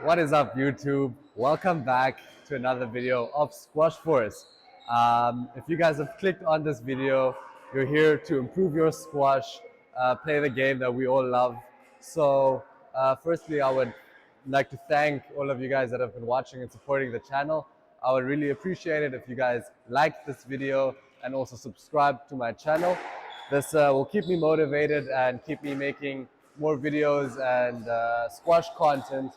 What is up, YouTube? Welcome back to another video of Squash Force. If you guys have clicked on this video, you're here to improve your squash, play the game that we all love. So, firstly, I would like to thank all of you guys that have been watching and supporting the channel. I would really appreciate it if you guys liked this video and also subscribe to my channel. This will keep me motivated and keep me making more videos and squash content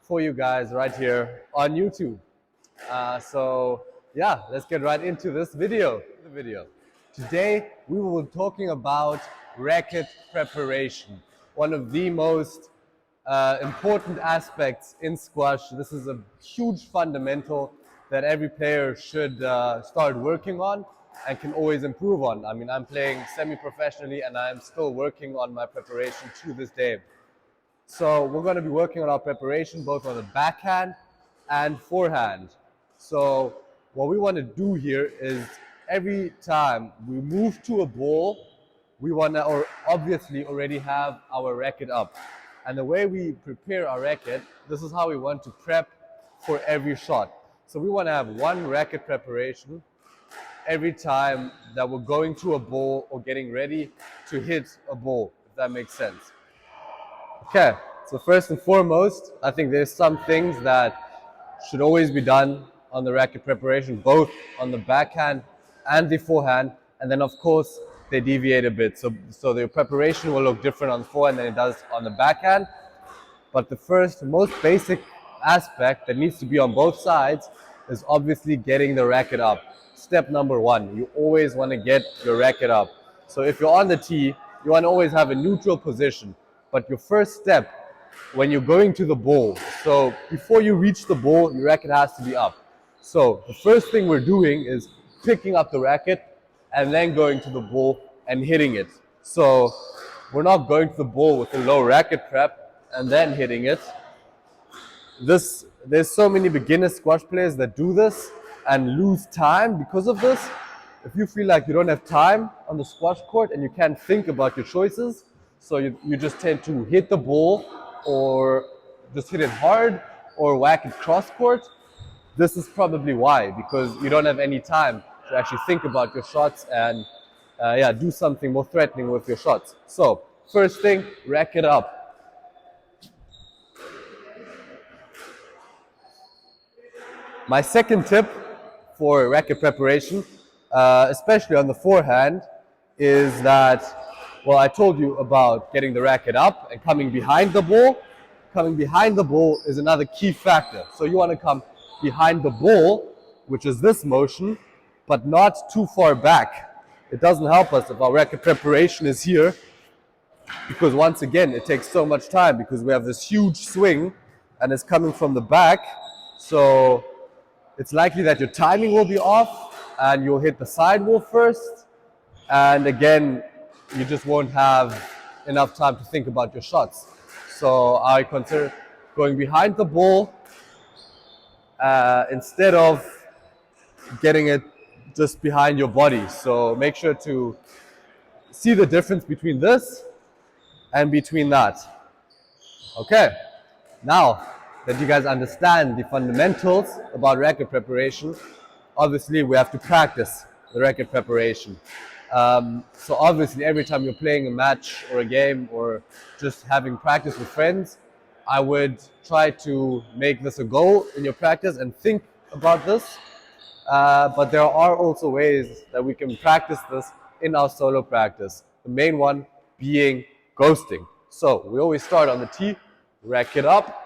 for you guys right here on YouTube. So yeah, let's get right into this video. Today we will be talking about racket preparation, one of the most important aspects in squash. This is a huge fundamental that every player should start working on and can always improve on. I mean, I'm playing semi-professionally and I'm still working on my preparation to this day. So we're going to be working on our preparation both on the backhand and forehand. So what we want to do here is every time we move to a ball, we want to obviously already have our racket up. And the way we prepare our racket, this is how we want to prep for every shot. So we want to have one racket preparation every time that we're going to a ball or getting ready to hit a ball, if that makes sense. Okay, so first and foremost, I think there's some things that should always be done on the racket preparation, both on the backhand and the forehand, and then of course they deviate a bit. So the preparation will look different on the forehand than it does on the backhand. But the first, most basic aspect that needs to be on both sides is obviously getting the racket up. Step number one, you always want to get your racket up. So if you're on the tee, you want to always have a neutral position. But your first step when you're going to the ball, so before you reach the ball, your racket has to be up. So the first thing we're doing is picking up the racket and then going to the ball and hitting it. So we're not going to the ball with a low racket prep and then hitting it. There's so many beginner squash players that do this and lose time because of this. If you feel like you don't have time on the squash court and you can't think about your choices, so you just tend to hit the ball or just hit it hard or whack it cross court, this is probably why, because you don't have any time to actually think about your shots and do something more threatening with your shots. So first thing, rack it up. My second tip for racket preparation, especially on the forehand, is that, well, I told you about getting the racket up and coming behind the ball. Coming behind the ball is another key factor. So you want to come behind the ball, which is this motion, but not too far back. It doesn't help us if our racket preparation is here, because once again, it takes so much time because we have this huge swing and it's coming from the back. So it's likely that your timing will be off and you'll hit the sidewall first. And again, you just won't have enough time to think about your shots. So I consider going behind the ball instead of getting it just behind your body. So make sure to see the difference between this and between that. Okay, now that you guys understand the fundamentals about racket preparation, obviously we have to practice the racket preparation. So obviously every time you're playing a match or a game or just having practice with friends, I would try to make this a goal in your practice and think about this. But there are also ways that we can practice this in our solo practice. The main one being ghosting. So we always start on the tee, rack it up,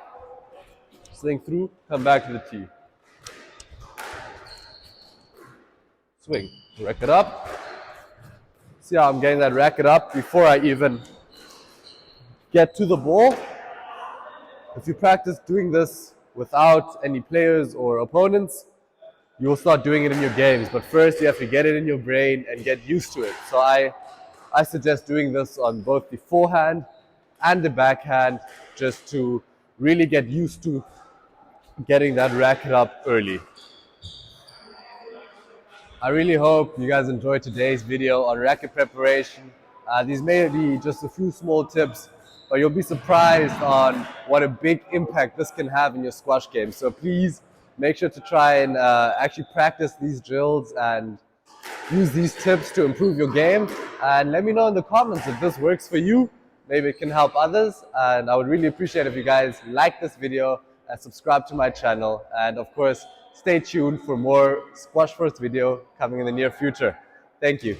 swing through, come back to the tee. Swing, rack it up. See how I'm getting that racket up before I even get to the ball. If you practice doing this without any players or opponents, you'll start doing it in your games. But first you have to get it in your brain and get used to it. So I suggest doing this on both the forehand and the backhand just to really get used to getting that racket up early. I really hope you guys enjoyed today's video on racket preparation. These may be just a few small tips, but you'll be surprised on what a big impact this can have in your squash game. So please make sure to try and actually practice these drills and use these tips to improve your game. And let me know in the comments if this works for you. Maybe it can help others. And I would really appreciate if you guys like this video and subscribe to my channel. And of course, stay tuned for more Squash First video coming in the near future. Thank you.